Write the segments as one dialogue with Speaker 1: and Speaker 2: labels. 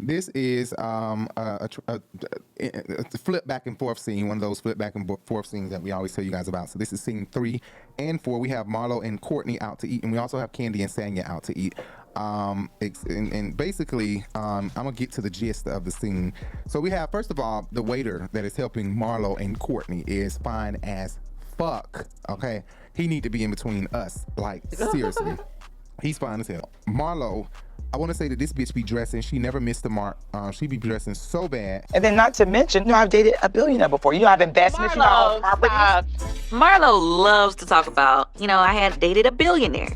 Speaker 1: This is a flip back and forth scene, one of those flip back and forth scenes that we always tell you guys about. So this is scene 3 and 4. We have Marlo and Courtney out to eat, and we also have Kandi and Tanya out to eat. And basically, I'm gonna get to the gist of the scene. So we have, first of all, the waiter that is helping Marlo and Courtney is fine as fuck. Okay, he need to be in between us, like seriously. He's fine as hell. Marlo, I want to say that this bitch be dressing. She never missed the mark. She be dressing so bad.
Speaker 2: And then not to mention, I've dated a billionaire before. You have investments, you know, properties.
Speaker 3: Marlo loves to talk about, I had dated a billionaire.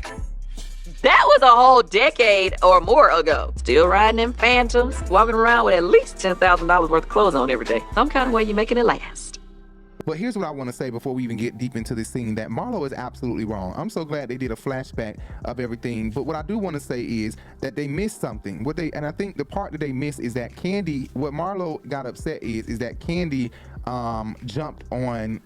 Speaker 3: That was a whole decade or more ago. Still riding in Phantoms, walking around with at least $10,000 worth of clothes on every day. Some kind of way you're making it last.
Speaker 1: But here's what I want to say before we even get deep into this scene, that Marlo is absolutely wrong. I'm so glad they did a flashback of everything. But what I do want to say is that they missed something. And I think the part that they missed is that Kandi, what Marlo got upset is that Kandi jumped on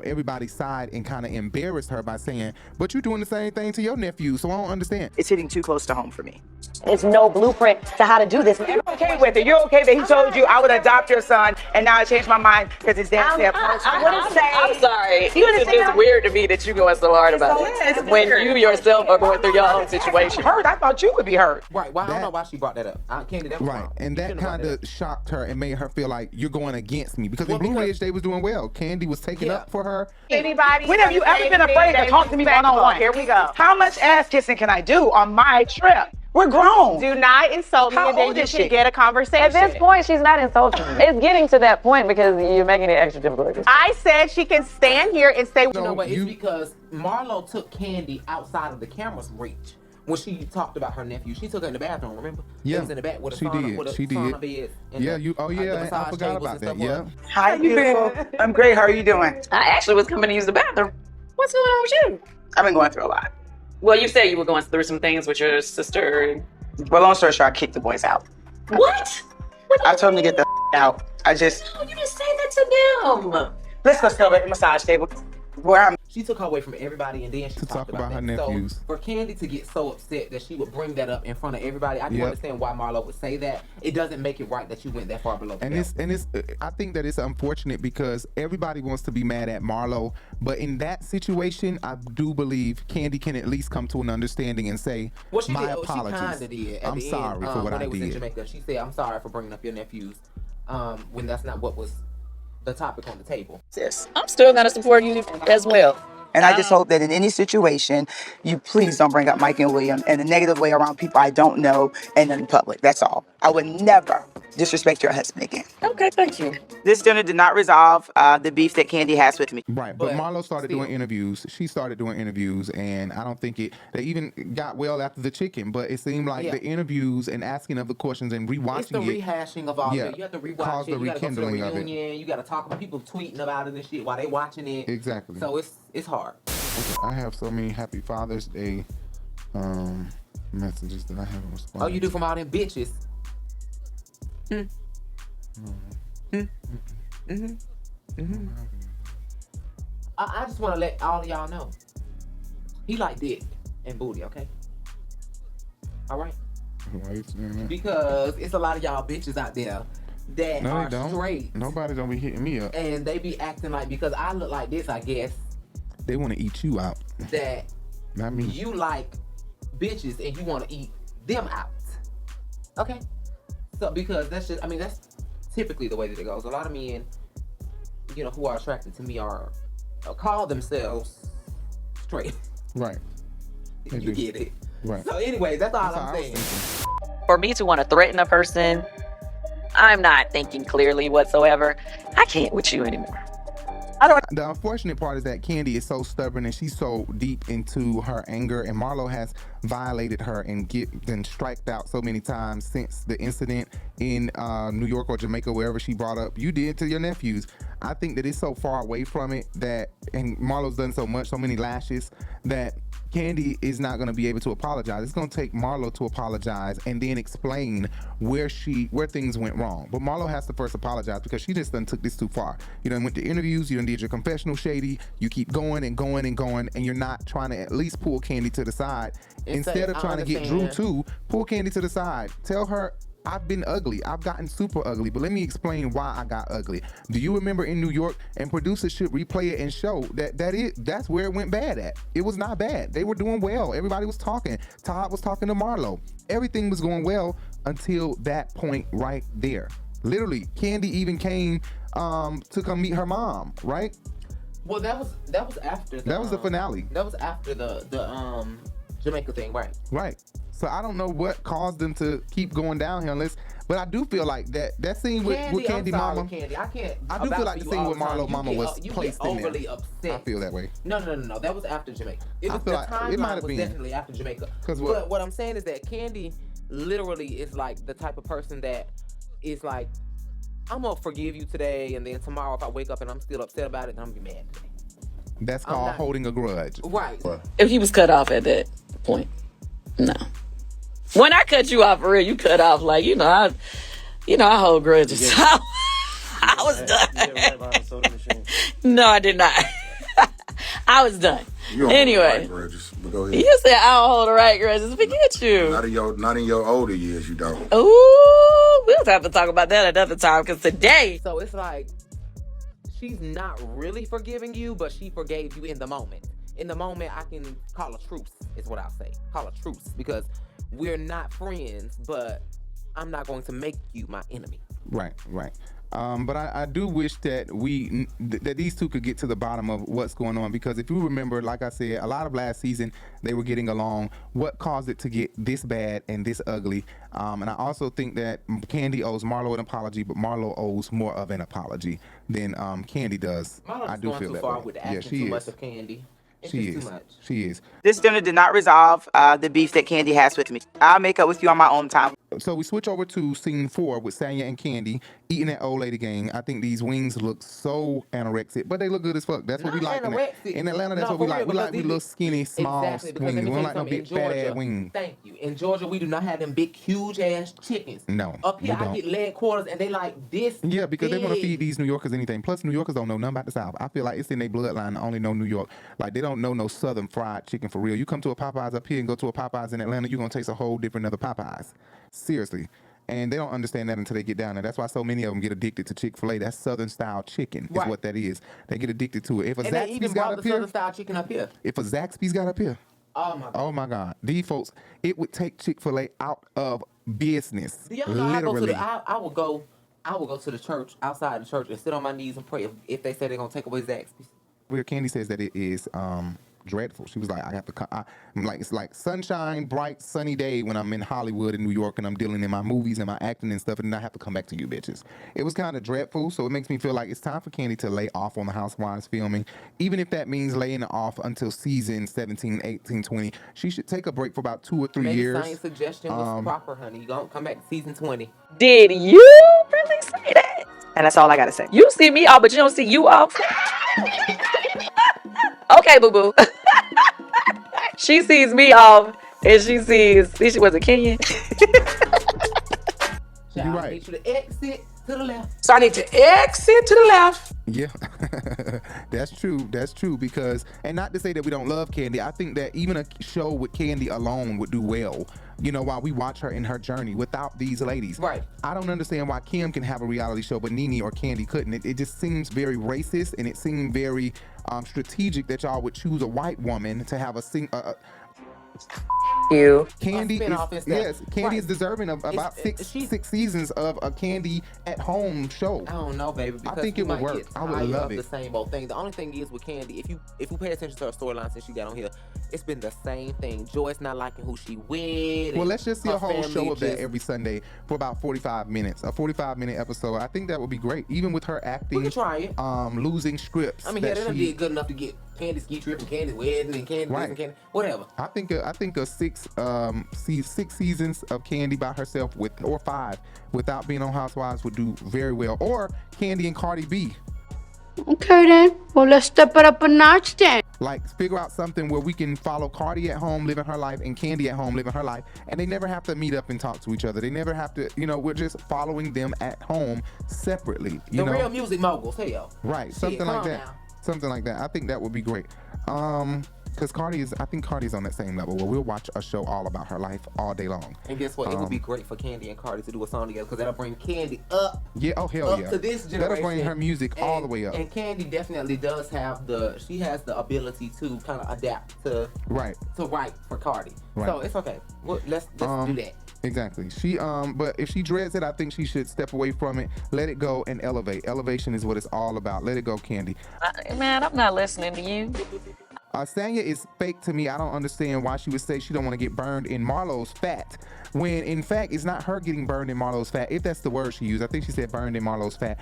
Speaker 1: everybody's side and kind of embarrassed her by saying, but you're doing the same thing to your nephew, so I don't understand.
Speaker 2: It's hitting too close to home for me.
Speaker 4: There's no blueprint to how to do this.
Speaker 2: You're okay with it. You're okay that he told you I would adopt your son, and now I changed my mind because his dad said
Speaker 4: I wouldn't say.
Speaker 3: I'm sorry.
Speaker 4: You
Speaker 3: It's
Speaker 4: understand?
Speaker 3: just weird to me that you're going so hard about
Speaker 2: It's
Speaker 3: it. When
Speaker 2: weird.
Speaker 3: you yourself are going through your own situation.
Speaker 2: hurt. I thought you would be hurt.
Speaker 5: Right. Well, I don't know why she brought that up. Kandi, that was
Speaker 1: Right,
Speaker 5: wrong.
Speaker 1: and
Speaker 5: You
Speaker 1: that
Speaker 5: shouldn't have
Speaker 1: kind
Speaker 5: brought
Speaker 1: of shocked her and made her feel like you're going against me. Because
Speaker 5: Well,
Speaker 1: in Blue
Speaker 5: because-
Speaker 1: Ridge, they was doing well. Kandi was taking up for her.
Speaker 4: Anybody?
Speaker 2: When have you ever been afraid to talk to me one-on-one?
Speaker 4: Here we go.
Speaker 2: How much ass kissing can I do on my trip? We're grown.
Speaker 4: Do not insult me,
Speaker 2: How
Speaker 4: and then
Speaker 2: old
Speaker 4: you
Speaker 2: is
Speaker 4: can
Speaker 2: she?
Speaker 4: get a conversation.
Speaker 6: At this point, she's not insulting me. It's getting to that point because you're making it extra difficult.
Speaker 4: I said she can stand here and say,
Speaker 5: You know what? It's
Speaker 1: you-
Speaker 5: because Marlo took Kandi outside of the camera's reach when she talked about her nephew. She took her in the bathroom, remember?
Speaker 1: Yeah,
Speaker 5: It was in the back with a
Speaker 1: she
Speaker 5: sauna,
Speaker 1: did.
Speaker 5: with a
Speaker 1: She did.
Speaker 5: sauna bed. And
Speaker 1: Yeah,
Speaker 5: the,
Speaker 1: you. Oh
Speaker 5: the
Speaker 1: yeah, I
Speaker 5: massage
Speaker 1: forgot
Speaker 5: tables
Speaker 1: about
Speaker 5: and
Speaker 1: that.
Speaker 5: stuff
Speaker 1: Yeah.
Speaker 5: on.
Speaker 2: Hi, beautiful. I'm great. How are you doing?
Speaker 3: I actually was coming to use the bathroom. What's going on with you?
Speaker 2: I've been going through a lot.
Speaker 3: Well, you said you were going through some things with your sister.
Speaker 2: Well, long story short, I kicked the boys out.
Speaker 3: What?
Speaker 2: I told them to get the out. I just,
Speaker 3: You didn't say that to them.
Speaker 2: let's go still at the massage table where I'm.
Speaker 5: She took her away from everybody, and then she
Speaker 1: To
Speaker 5: talked
Speaker 1: talk about her
Speaker 5: that.
Speaker 1: nephews.
Speaker 5: So for Kandi to get so upset that she would bring that up in front of everybody, I do understand why Marlo would say that. It doesn't make it right that you went that far below.
Speaker 1: And it's I think that it's unfortunate because everybody wants to be mad at Marlo, but in that situation, I do believe Kandi can at least come to an understanding and say,
Speaker 5: well, she
Speaker 1: my
Speaker 5: did.
Speaker 1: apologies.
Speaker 5: She kind of did. At
Speaker 1: I'm
Speaker 5: the
Speaker 1: sorry
Speaker 5: end,
Speaker 1: for what
Speaker 5: when
Speaker 1: I
Speaker 5: they was in
Speaker 1: did.
Speaker 5: Jamaica, she said, "I'm sorry for bringing up your nephews," when that's not what was the topic on the table.
Speaker 2: Yes.
Speaker 3: I'm still gonna support you as well.
Speaker 2: And I just hope that in any situation, you please don't bring up Mike and William in a negative way around people I don't know and in public. That's all. I would never disrespect your husband again.
Speaker 3: Okay, thank you.
Speaker 2: This dinner did not resolve the beef that Kandi has with me.
Speaker 1: Right, but
Speaker 5: But
Speaker 1: Marlo started
Speaker 5: still.
Speaker 1: doing interviews. She started doing interviews, and I don't think they even got well after the chicken. But it seemed like the interviews and asking of the questions and rewatching
Speaker 5: It's the rehashing of all that. You have to rewatch
Speaker 1: caused
Speaker 5: it.
Speaker 1: the
Speaker 5: You got to go to the
Speaker 1: rekindling of it.
Speaker 5: reunion. You got to talk about people tweeting about it and shit while they watching it.
Speaker 1: Exactly.
Speaker 5: So it's hard.
Speaker 1: I have so many Happy Father's Day messages that I haven't responded.
Speaker 5: Oh, you do from all them bitches. I just want to let all of y'all know. He like dick and booty, okay? All right?
Speaker 1: Why you saying that?
Speaker 5: Because it's a lot of y'all bitches out there that
Speaker 1: No,
Speaker 5: are
Speaker 1: they don't.
Speaker 5: straight.
Speaker 1: Nobody don't be hitting me up.
Speaker 5: And they be acting like, because I look like this, I guess,
Speaker 1: They want to eat you out,
Speaker 5: that
Speaker 1: not me.
Speaker 5: you like bitches and you want to eat them out. Okay? So, because that's just, that's typically the way that it goes. A lot of men, who are attracted to me are call themselves straight.
Speaker 1: Right. They
Speaker 5: You
Speaker 1: do.
Speaker 5: get it.
Speaker 1: Right.
Speaker 5: So, anyway, that's all
Speaker 1: That's how
Speaker 5: I'm
Speaker 1: I was
Speaker 5: saying.
Speaker 1: thinking.
Speaker 3: For me to want to threaten a person, I'm not thinking clearly whatsoever. I can't with you anymore.
Speaker 1: The unfortunate part is that Kandi is so stubborn and she's so deep into her anger, and Marlo has violated her and been striked out so many times since the incident in New York or Jamaica, wherever she brought up you did to your nephews. I think that it's so far away from it that, and Marlo's done so much, so many lashes, that Kandi is not going to be able to apologize. It's going to take Marlo to apologize and then explain where things went wrong. But Marlo has to first apologize because she just done took this too far. You done went to interviews, you done did your confessional shady, you keep going and going and going, and you're not trying to at least pull Kandi to the side.
Speaker 5: And
Speaker 1: Instead
Speaker 5: say,
Speaker 1: of
Speaker 5: I
Speaker 1: trying to get Drew
Speaker 5: understand.
Speaker 1: too, pull Kandi to the side. Tell her, I've been ugly. I've gotten super ugly. But let me explain why I got ugly. Do you remember in New York? And producers should replay it and show that's where it went bad at. It was not bad. They were doing well. Everybody was talking. Todd was talking to Marlo. Everything was going well until that point right there. Literally, Kandi even came to come meet her mom, right?
Speaker 5: Well, that was after.
Speaker 1: That was the finale.
Speaker 5: That was after the Jamaica thing, right?
Speaker 1: Right. So I don't know what caused them to keep going downhill, but I do feel like that scene with Kandi Mama.
Speaker 5: Kandi, I can't.
Speaker 1: I do feel like the scene with Marlo Mama was placed in there.
Speaker 5: Overly upset.
Speaker 1: I feel that way.
Speaker 5: No. That was after Jamaica. It was,
Speaker 1: I feel like it might have been
Speaker 5: definitely after Jamaica.
Speaker 1: Because
Speaker 5: what I'm saying is that Kandi literally is like the type of person that is like, I'm gonna forgive you today, and then tomorrow if I wake up and I'm still upset about it, then I'm gonna be mad today.
Speaker 1: That's called holding a grudge.
Speaker 5: Right.
Speaker 3: If he was cut off at that point, no. When I cut you off for real, you cut off like, I hold grudges.
Speaker 7: Yeah.
Speaker 3: I was done. No, I did not. I was done.
Speaker 7: You don't
Speaker 3: anyway,
Speaker 7: hold the right grudges, but go ahead.
Speaker 3: You said I don't hold the right grudges. Forget you.
Speaker 7: Not in your older years, you don't.
Speaker 3: Ooh, we'll have to talk about that another time. Because today,
Speaker 5: so it's like she's not really forgiving you, but she forgave you in the moment. In the moment, I can call a truce. Is what I'll say. Call a truce because we're not friends, but I'm not going to make you my enemy.
Speaker 1: Right. But I do wish that that these two could get to the bottom of what's going on, because if you remember, like I said, a lot of last season they were getting along. What caused it to get this bad and this ugly? And I also think that Kandi owes Marlo an apology, but Marlo owes more of an apology than Kandi does.
Speaker 5: Marlo's
Speaker 1: I do
Speaker 5: going
Speaker 1: feel
Speaker 5: too
Speaker 1: that
Speaker 5: far
Speaker 1: way.
Speaker 5: with the acting too much of Kandi. It's
Speaker 1: She
Speaker 5: just
Speaker 1: is.
Speaker 5: Too much.
Speaker 1: She is.
Speaker 2: This dinner did not resolve the beef that Kandi has with me. I'll make up with you on my own time.
Speaker 1: So we switch over to scene 4 with Tanya and Kandi eating that old lady gang. I think these wings look so anorexic, but they look good as fuck. That's what we like. In Atlanta, that's what we like. We like little skinny, small wings. We don't like no big fat ass wings.
Speaker 5: Thank you. In Georgia, we do not have them big, huge ass chickens.
Speaker 1: No.
Speaker 5: Up here, I get leg quarters and they like this.
Speaker 1: Yeah, because
Speaker 5: big.
Speaker 1: they want to feed these New Yorkers anything. Plus, New Yorkers don't know nothing about the South. I feel like it's in their bloodline to only know New York. Like, they don't know no Southern fried chicken for real. You come to a Popeyes up here and go to a Popeyes in Atlanta, you're going to taste a whole different other Popeyes. Seriously. And they don't understand that until they get down there. That's why so many of them get addicted to Chick-fil-A. That's Southern style chicken is what that is. They get addicted to it. If a
Speaker 5: and they even
Speaker 1: Zaxby's got
Speaker 5: brought
Speaker 1: up
Speaker 5: the
Speaker 1: here,
Speaker 5: Southern style chicken up here.
Speaker 1: if a Zaxby's got up here, oh my God, these folks, it would take Chick-fil-A out of business.
Speaker 5: Do y'all know
Speaker 1: literally.
Speaker 5: I will go to the church, outside the church, and sit on my knees and pray if they say they're gonna take away Zaxby's.
Speaker 1: Where Kandi says that it is dreadful. She was like, I have to come. It's like sunshine, bright, sunny day when I'm in Hollywood in New York and I'm dealing in my movies and my acting and stuff, and I have to come back to you bitches. It was kind of dreadful, so it makes me feel like it's time for Kandi to lay off on the Housewives filming, even if that means laying it off until season 17, 18, 20. She should take a break for about 2 or 3 years.
Speaker 5: Maybe science suggestion was proper, honey. You gonna come back to season 20.
Speaker 3: did you really say that?
Speaker 2: And that's all I got to say.
Speaker 3: You see me off, but you don't see you off. Okay, boo boo. She sees me off, and she sees. She was a Kenyan.
Speaker 1: You're right.
Speaker 5: I need you to exit to the left.
Speaker 2: So I need to exit to the left.
Speaker 1: Yeah, that's true because, and not to say that we don't love Kandi, I think that even a show with Kandi alone would do well, while we watch her in her journey without these ladies.
Speaker 5: Right.
Speaker 1: I don't understand why Kim can have a reality show but Nene or Kandi couldn't. It just seems very racist, and it seemed very strategic that y'all would choose a white woman to have
Speaker 3: You.
Speaker 1: Kandi
Speaker 5: Right.
Speaker 1: is deserving of about six seasons of a Kandi at home show.
Speaker 5: I don't know, baby.
Speaker 1: I think it would work. I would love it.
Speaker 5: The same old thing. The only thing is with Kandi, if you pay attention to her storyline since she got on here, it's been the same thing. Joyce not liking who she with.
Speaker 1: Well, let's just see a whole show of that
Speaker 5: just
Speaker 1: every Sunday for about 45 minutes. A 45-minute episode. I think that would be great. Even with her acting,
Speaker 5: We could try it.
Speaker 1: Losing scripts.
Speaker 5: I mean, they done did good enough to get Kandi ski trip and Kandi wedding and Kandi this and Kandi whatever.
Speaker 1: I think a six seasons of Kandi by herself or 5 without being on Housewives would do very well. Or Kandi and Cardi B.
Speaker 8: Okay then. Well, let's step it up a notch then.
Speaker 1: Like, figure out something where we can follow Cardi at home living her life and Kandi at home living her life, and they never have to meet up and talk to each other. They never have to, we're just following them at home separately.
Speaker 5: The real music moguls, hell.
Speaker 1: Right, something like that. Something like that. I think that would be great. Because I think Cardi's on that same level where we'll watch a show all about her life all day long.
Speaker 5: And guess what? It would be great for Kandi and Cardi to do a song together because that'll bring Kandi up.
Speaker 1: Yeah, oh hell
Speaker 5: up
Speaker 1: yeah.
Speaker 5: to this generation.
Speaker 1: That'll bring her music all the way up.
Speaker 5: And Kandi definitely does have she has the ability to kind of adapt to write for Cardi.
Speaker 1: Right.
Speaker 5: So it's okay. Well, let's do that.
Speaker 1: Exactly. But if she dreads it, I think she should step away from it, let it go, and elevate. Elevation is what it's all about. Let it go, Kandi.
Speaker 6: Man, I'm not listening to you.
Speaker 1: Sanya is fake to me. I don't understand why she would say she don't want to get burned in Marlo's fat, when in fact it's not her getting burned in Marlo's fat, if that's the word she used. I think she said burned in Marlo's fat.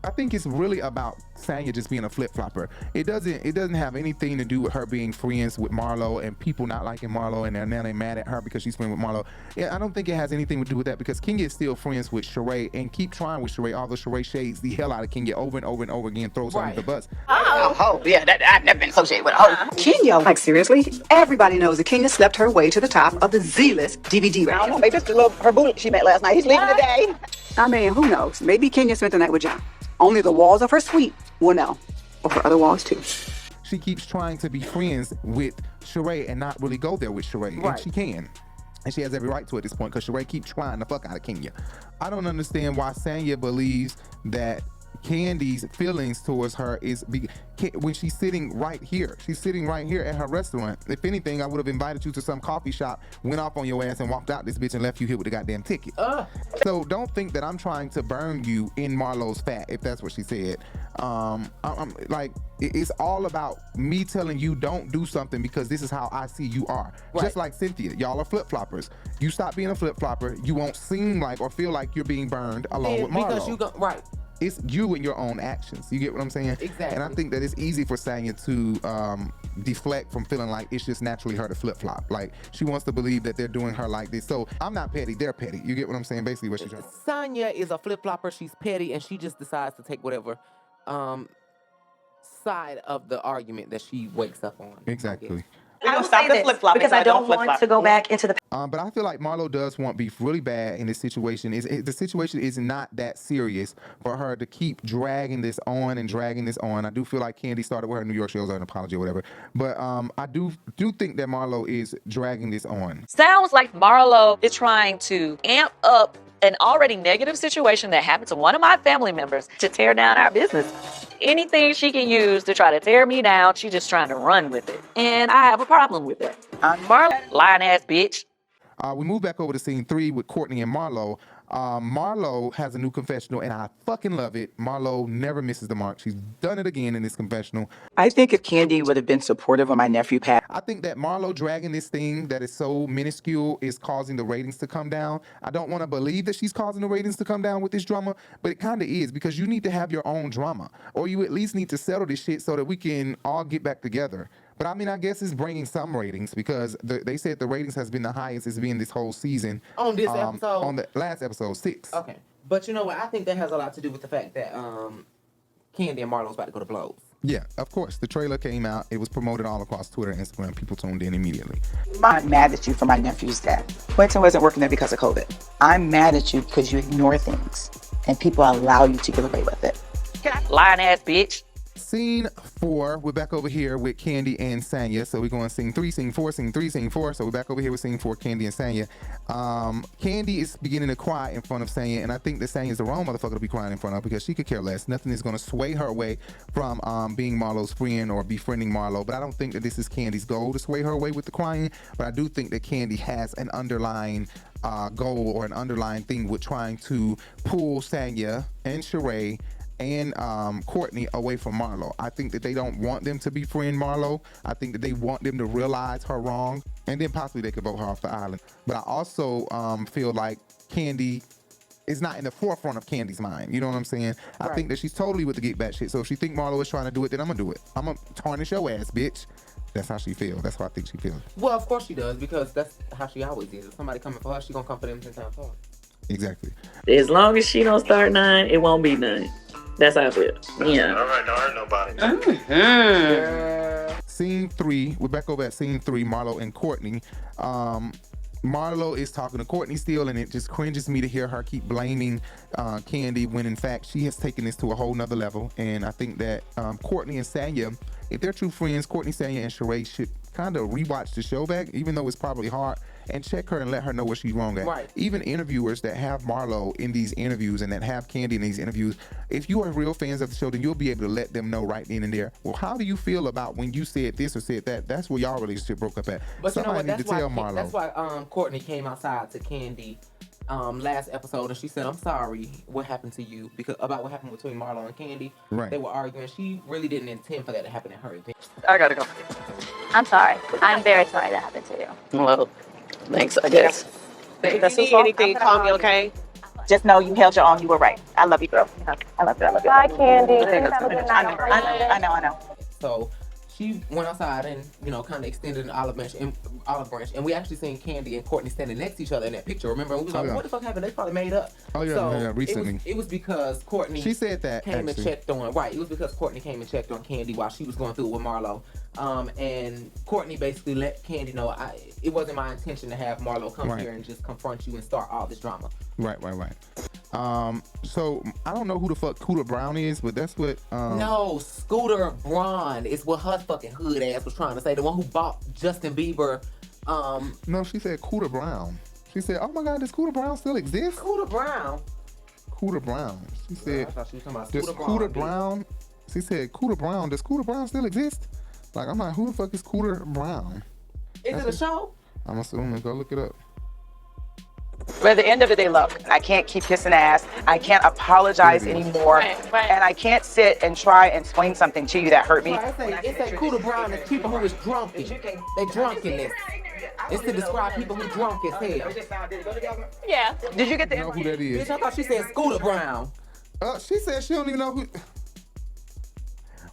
Speaker 1: I think it's really about Sanya just being a flip-flopper. It doesn't have anything to do with her being friends with Marlo and people not liking Marlo and now they're mad at her because she's friends with Marlo. Yeah, I don't think it has anything to do with that because Kenya is still friends with Sheree and keep trying with Sheree, although Sheree shades the hell out of Kenya over and over and over again, throws her under the bus.
Speaker 2: Oh, yeah, I've never been associated with a hoe. Kenya, like seriously, everybody knows that Kenya slept her way to the top of the Z-list DVD rating. I don't know, maybe it's her boo she met last night. He's leaving today. I mean, who knows? Maybe Kenya spent the night with John. Only the walls of her suite will know. Or her other walls, too.
Speaker 1: She keeps trying to be friends with Sheree and not really go there with Sheree.
Speaker 5: Right.
Speaker 1: And she can. And she has every right to at this point because Sheree keeps trying the fuck out of Kenya. I don't understand why Sanya believes that Kandi's feelings towards her is when she's sitting right here. She's sitting right here at her restaurant. If anything, I would have invited you to some coffee shop, went off on your ass and walked out this bitch and left you here with the goddamn ticket. So don't think that I'm trying to burn you in Marlo's fat, if that's what she said. I'm like, it's all about me telling you don't do something because this is how I see you are. Right. Just like Cynthia, y'all are flip-floppers. You stop being a flip-flopper, you won't seem like or feel like you're being burned along with Marlo.
Speaker 5: Because you go, right.
Speaker 1: It's you and your own actions. You get what I'm saying?
Speaker 5: Exactly.
Speaker 1: And I think that it's easy for Sanya to deflect from feeling like it's just naturally her to flip-flop. Like, she wants to believe that they're doing her like this. So I'm not petty, they're petty. You get what I'm saying? Basically what she's trying.
Speaker 5: Sanya is a flip-flopper. She's petty, and she just decides to take whatever side of the argument that she wakes up on.
Speaker 1: Exactly.
Speaker 4: We're going to stop the flip-flopping
Speaker 3: because I don't want to go back into the
Speaker 1: But I feel like Marlo does want beef really bad in this situation. The situation is not that serious for her to keep dragging this on and dragging this on. I do feel like Kandi started with her New York shows, an apology or whatever. But I do think that Marlo is dragging this on.
Speaker 6: Sounds like Marlo is trying to amp up an already negative situation that happened to one of my family members to tear down our business. Anything she can use to try to tear me down, she's just trying to run with it. And I have a problem with that. Marlo, lying ass bitch.
Speaker 1: We move back over to scene 3 with Courtney and Marlo. Marlo has a new confessional, and I fucking love it. Marlo never misses the mark. She's done it again in this confessional.
Speaker 2: I think if Kandi would have been supportive of my nephew, Pat.
Speaker 1: I think that Marlo dragging this thing that is so minuscule is causing the ratings to come down. I don't want to believe that she's causing the ratings to come down with this drama, but it kind of is because you need to have your own drama, or you at least need to settle this shit so that we can all get back together. But I mean, I guess it's bringing some ratings because they said the ratings has been the highest it's been this whole season.
Speaker 5: On this episode?
Speaker 1: On the last episode, 6.
Speaker 5: Okay. But you know what? I think that has a lot to do with the fact that Kandi and Marlo's about to go to blows.
Speaker 1: Yeah, of course. The trailer came out. It was promoted all across Twitter and Instagram. People tuned in immediately.
Speaker 2: I'm mad at you for my nephew's death. Quentin wasn't working there because of COVID. I'm mad at you because you ignore things and people allow you to get away with it.
Speaker 6: Lying ass bitch.
Speaker 1: Scene 4, we're back over here with Kandi and Sanya. So we're going scene 3, scene 4, scene 3, scene 4. So we're back over here with scene 4, Kandi and Sanya. Kandi is beginning to cry in front of Sanya, and I think that Sanya is the wrong motherfucker to be crying in front of because she could care less. Nothing is going to sway her away from being Marlo's friend or befriending Marlo. But I don't think that this is Kandi's goal to sway her away with the crying. But I do think that Kandi has an underlying goal or an underlying thing with trying to pull Sanya and Sheree and Courtney away from Marlo. I think that they don't want them to befriend Marlo. I think that they want them to realize her wrong, and then possibly they could vote her off the island. But I also feel like Kandi is not in the forefront of Kandi's mind. You know what I'm saying? Right. I think that she's totally with the get back shit. So if she think Marlo is trying to do it, then I'm gonna do it. I'm gonna tarnish your ass, bitch. That's how she feels. That's how I think she feels.
Speaker 5: Well, of course she does, because that's how she always is. If somebody coming for her, she gonna come for them 10 times hard.
Speaker 1: Exactly.
Speaker 3: As long as she don't start none, it won't be none. That's how I feel. Yeah.
Speaker 9: All right, don't hurt nobody.
Speaker 1: Mm-hmm. Scene 3. We're back over at scene 3, Marlo and Courtney. Marlo is talking to Courtney still, and it just cringes me to hear her keep blaming Kandi when in fact she has taken this to a whole nother level. And I think that Courtney and Sanya, if they're true friends, Courtney, Sanya, and Sheree should kind of rewatch the show back, even though it's probably hard, and check her and let her know where she's wrong at.
Speaker 5: Right.
Speaker 1: Even interviewers that have Marlo in these interviews and that have Kandi in these interviews, if you are real fans of the show, then you'll be able to let them know right then and there. Well, how do you feel about when you said this or said that? That's where y'all relationship broke up at.
Speaker 5: But
Speaker 1: Somebody
Speaker 5: you know what?
Speaker 1: need to tell Marlo.
Speaker 5: That's why Courtney came outside to Kandi last episode and she said, "I'm sorry, what happened to you?" Because about what happened between Marlo and Kandi.
Speaker 1: Right.
Speaker 5: They were arguing. She really didn't intend for that to happen in her event.
Speaker 6: I gotta go.
Speaker 9: I'm sorry. I'm very sorry that happened to you.
Speaker 6: Well, thanks, I guess.
Speaker 4: If you need anything, call me, okay?
Speaker 2: Just know you held your own. You were right. I love you, girl. I love you. I love you.
Speaker 4: Bye, Kandi.
Speaker 2: I know.
Speaker 5: So she went outside and, you know, kind of extended an olive branch. And we actually seen Kandi and Courtney standing next to each other in that picture. Remember? And we was like, what the fuck happened? They probably made up.
Speaker 1: Oh, yeah,
Speaker 5: so
Speaker 1: yeah, recently.
Speaker 5: It was because Courtney
Speaker 1: She said that,
Speaker 5: came
Speaker 1: actually.
Speaker 5: and checked on, right. It was because Courtney came and checked on Kandi while she was going through it with Marlo. And Courtney basically let Kandi know, it wasn't my intention to have Marlo come
Speaker 1: Right.
Speaker 5: here and just confront you and start all this drama.
Speaker 1: Right. So I don't know who the fuck Cooter Brown is, but that's what.
Speaker 5: No, Scooter Braun is what her fucking hood ass was trying to say. The one who bought Justin Bieber.
Speaker 1: No, she said Cooter Brown. She said, "Oh my God, does Cooter Brown still exist?"
Speaker 5: Cooter Brown.
Speaker 1: Cooter Brown. She said,
Speaker 5: I thought she was talking about
Speaker 1: "Does
Speaker 5: Scooter
Speaker 1: Cooter
Speaker 5: Braun.
Speaker 1: Brown?" She said, "Cooter Brown. Does Cooter Brown still exist?" Like, I'm like, who the fuck is Cooter Brown?
Speaker 5: Is it a show?
Speaker 1: I'm assuming. Go look it up.
Speaker 2: But at the end of the day, look, I can't keep kissing ass. I can't apologize anymore.
Speaker 6: Right.
Speaker 2: And I can't sit and try and explain something to you that hurt me.
Speaker 5: It's a Cooter Brown is people who is drunken. They drunkenness. It's to describe people who drunk as hell.
Speaker 6: Yeah.
Speaker 2: Did you get the
Speaker 1: You know who that is?
Speaker 5: Bitch, I thought she said Scooter Brown.
Speaker 1: She said she don't even know who.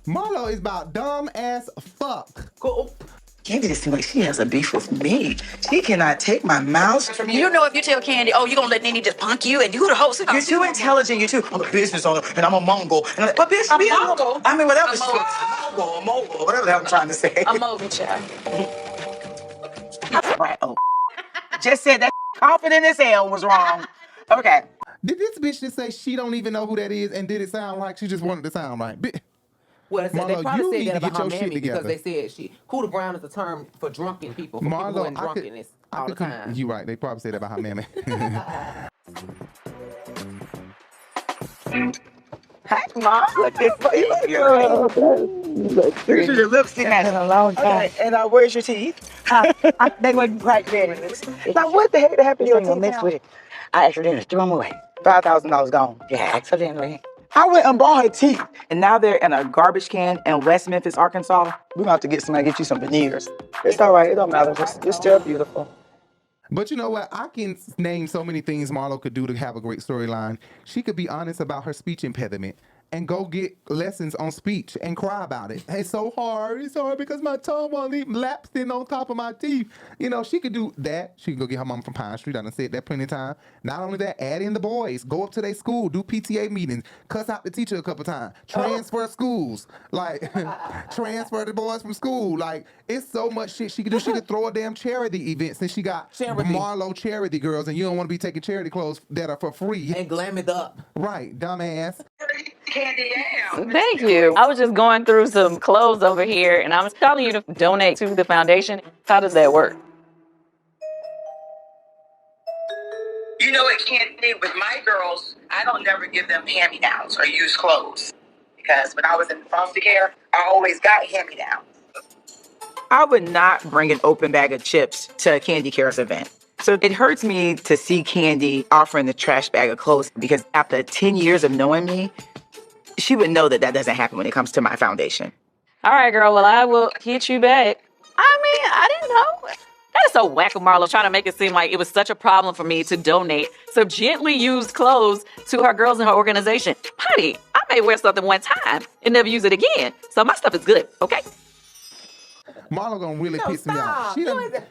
Speaker 1: Marlo is about dumb ass fuck.
Speaker 5: Cool.
Speaker 10: Kandi just seems like she has a beef with me. She cannot take my mouse from you.
Speaker 9: You know, if you tell Kandi, oh, you gonna let Nene just punk you and you the host.
Speaker 10: You're too intelligent. You're too. I'm a business owner and I'm a Mongol. And but bitch, be a Mongol. I mean, whatever. A Mongol, whatever the hell I'm trying to say.
Speaker 9: I'm over, child.
Speaker 10: Right. Oh. Just said that confident as hell was wrong. Okay.
Speaker 1: Did this bitch just say she don't even know who that is, and did it sound like she just wanted to sound right?
Speaker 5: Well, they
Speaker 1: Marlo, you
Speaker 5: probably
Speaker 1: need
Speaker 5: said
Speaker 1: to
Speaker 5: that
Speaker 1: get
Speaker 5: about her
Speaker 1: your shit
Speaker 5: mammy because
Speaker 1: together.
Speaker 5: they said Cooter Brown is a term for drunken people. For people who are in drunkenness all the time.
Speaker 1: You right. They probably said that about her mammy.
Speaker 10: Hi, Mom. Look at this. Your lipstick. Not in a long time. Okay, and where's your teeth? They were right there. Now, what the heck happened to your teeth now?
Speaker 2: I accidentally threw them away.
Speaker 10: $5,000 gone.
Speaker 2: Yeah, accidentally.
Speaker 10: I went and bought her teeth, and now they're in a garbage can in West Memphis, Arkansas. We're gonna have to get somebody to get you some veneers. It's all right. It don't matter. It's still beautiful.
Speaker 1: But you know what? I can name so many things Marlo could do to have a great storyline. She could be honest about her speech impediment and go get lessons on speech and cry about it. It's so hard. It's hard because my tongue won't leave lapsing on top of my teeth. You know, she could do that. She could go get her mom from Pine Street. I done said that plenty of time. Not only that, add in the boys. Go up to their school. Do PTA meetings. Cuss out the teacher a couple times. Transfer schools. Like, transfer the boys from school. Like, it's so much shit she could do. She could throw a damn charity event since she got Marlo charity girls, and you don't want to be taking charity clothes that are for free.
Speaker 5: And glam it up.
Speaker 1: Right, dumbass.
Speaker 6: Thank you. I was just going through some clothes over here, and I was telling you to donate to the foundation. How does that work?
Speaker 10: You know what, Kandi, with my girls, I don't never give them hand-me-downs or used clothes. Because when I was in foster care, I always got hand-me-downs. I would not bring an open bag of chips to a Kandi Cares event. So it hurts me to see Kandi offering the trash bag of clothes because after 10 years of knowing me, she would know that that doesn't happen when it comes to my foundation.
Speaker 6: All right, girl. Well, I will hit you back. I mean, I didn't know. That is so whack of Marlo trying to make it seem like it was such a problem for me to donate some gently used clothes to her girls in her organization. Honey, I may wear something one time and never use it again. So my stuff is good, okay?
Speaker 1: Marlo gonna really piss me off.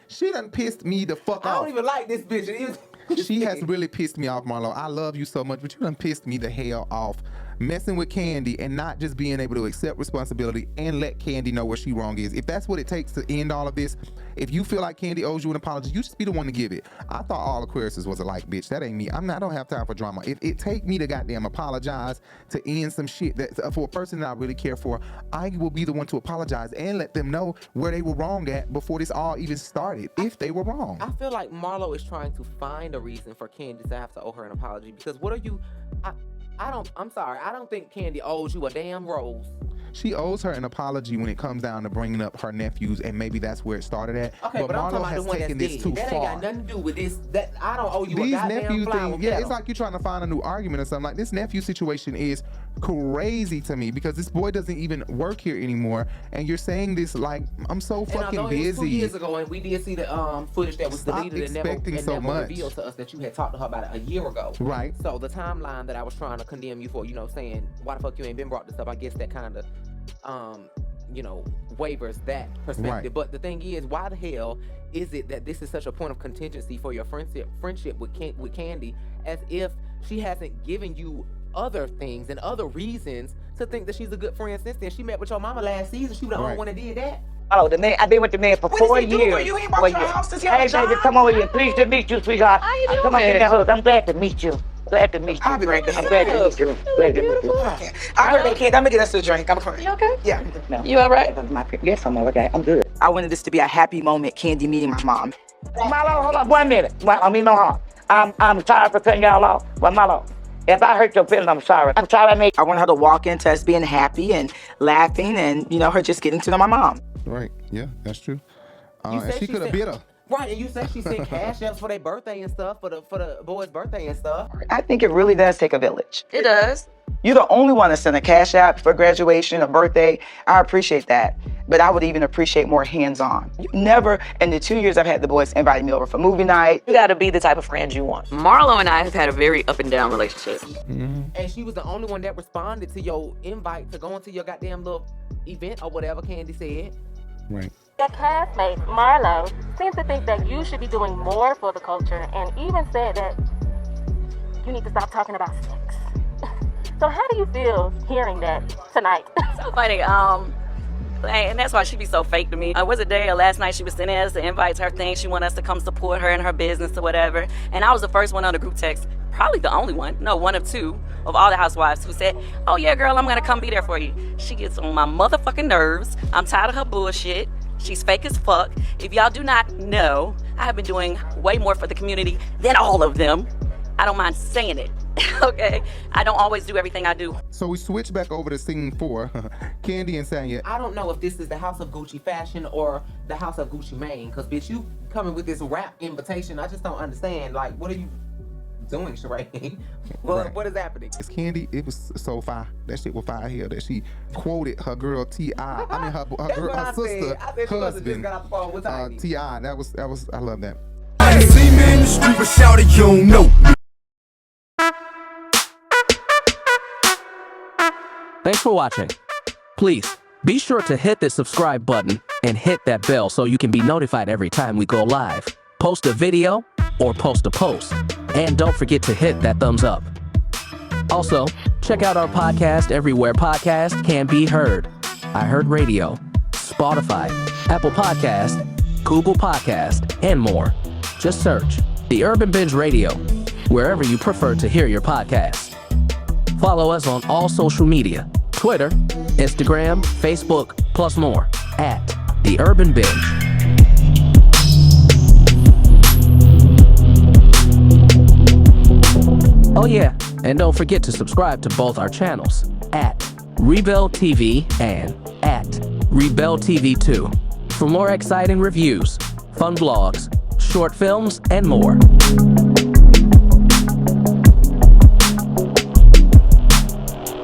Speaker 1: She done pissed me the fuck off.
Speaker 5: I don't even like this bitch.
Speaker 1: She has really pissed me off, Marlo. I love you so much, but you done pissed me the hell off. messing with Kandi and not just being able to accept responsibility and let Kandi know where she wrong is. If that's what it takes to end all of this, if you feel like Kandi owes you an apology, you just be the one to give it. I thought all Aquariuses was alike, bitch. That ain't me. I don't have time for drama. If it take me to goddamn apologize to end some shit that for a person that I really care for, I will be the one to apologize and let them know where they were wrong at before this all even started, if they were wrong.
Speaker 5: I feel like Marlo is trying to find a reason for Kandi to have to owe her an apology, because what are you, I'm sorry, I don't think Kandi owes you a damn rose.
Speaker 1: She owes her an apology when it comes down to bringing up her nephews, and maybe that's where it started at.
Speaker 5: Okay, but I'm talking about the one that's dead. That ain't got nothing to do with this. That I don't owe you a goddamn flower.
Speaker 1: Yeah, it's like you're trying to find a new argument or something. Like, this nephew situation is crazy to me, because this boy doesn't even work here anymore, and you're saying this like I'm so fucking busy.
Speaker 5: It was 2 years ago, and we did see the footage that was deleted and never revealed to us that you had talked to her about it a year ago.
Speaker 1: Right.
Speaker 5: So the timeline that I was trying to condemn you for, saying why the fuck you ain't been brought this up, I guess that kind of waivers that perspective. Right. But the thing is, why the hell is it that this is such a point of contingency for your friendship with Kandi, as if she hasn't given you other things and other reasons to think that she's a good friend since then? She met with your mama last season. She was the only one that did that.
Speaker 11: Oh, the man, I've been with the man for 4 years.
Speaker 10: You ain't brought your house to
Speaker 11: Hey, baby, come over here. Pleased to meet you, sweetheart. How you doing? Come on, get that hug. I'm glad to meet you. Glad to meet you.
Speaker 10: I'll be right there.
Speaker 11: I'm glad to meet you. Glad to meet you.
Speaker 10: I heard that kid. I'm gonna get us a drink. I'm coming.
Speaker 9: You okay?
Speaker 10: Yeah.
Speaker 11: No.
Speaker 9: You all right?
Speaker 11: Yes, I'm all okay. I'm good.
Speaker 10: I wanted this to be a happy moment, Kandi meeting my mom.
Speaker 11: Marlo, hold on 1 minute. I mean no harm. I'm sorry for cutting y'all off. But Marlo, if I hurt your feelings, I'm sorry. I'm sorry
Speaker 10: I want her to walk into us being happy and laughing, and her just getting to know my mom.
Speaker 1: Right. Yeah, that's true. And she could have bit her.
Speaker 5: Right, and you said she sent cash apps for their birthday and stuff, for the boy's birthday and stuff.
Speaker 10: I think it really does take a village.
Speaker 9: It does.
Speaker 10: You're the only one that sent a cash app for graduation or birthday. I appreciate that. But I would even appreciate more hands-on. Never in the 2 years I've had the boys invite me over for movie night.
Speaker 6: You gotta be the type of friend you want.
Speaker 3: Marlo and I have had a very up and down relationship.
Speaker 1: Mm-hmm.
Speaker 5: And she was the only one that responded to your invite to go into your goddamn little event or whatever Kandi said.
Speaker 1: Right.
Speaker 12: Your classmate, Marlo, seems to think that you should be doing more for the culture, and even said that you need to stop talking about sex. So how do you feel hearing that tonight?
Speaker 6: So funny, and that's why she be so fake to me. Was it day or last night she was sending us the invites, her thing. She wanted us to come support her in her business or whatever. And I was the first one on the group text, probably the only one, no, one of two of all the housewives who said, oh yeah, girl, I'm gonna come be there for you. She gets on my motherfucking nerves. I'm tired of her bullshit. She's fake as fuck. If y'all do not know, I have been doing way more for the community than all of them. I don't mind saying it, okay? I don't always do everything I do.
Speaker 1: So we switch back over to scene 4, Kandi and Tanya.
Speaker 5: I don't know if this is the House of Gucci fashion or the House of Gucci Mane, because bitch, you coming with this rap invitation. I just don't understand. Like, what are you doing, Sheree? What is happening?
Speaker 1: It's Kandi. It was so fire. That shit was fire here that she quoted her girl T.I. I mean her sister, husband, T.I. That was I love that.
Speaker 13: I see me in the street, but shout it, you don't know.
Speaker 14: Thanks for watching. Please, be sure to hit the subscribe button and hit that bell so you can be notified every time we go live, post a video, or post a post. And don't forget to hit that thumbs up. Also, check out our podcast everywhere podcasts can be heard. iHeartRadio, Spotify, Apple Podcast, Google Podcast, and more. Just search The Urban Binge Radio, wherever you prefer to hear your podcasts. Follow us on all social media, Twitter, Instagram, Facebook, plus more, at The Urban Binge. Oh yeah, and don't forget to subscribe to both our channels, at RiBelTV and at RiBelTV2, for more exciting reviews, fun vlogs, short films, and more.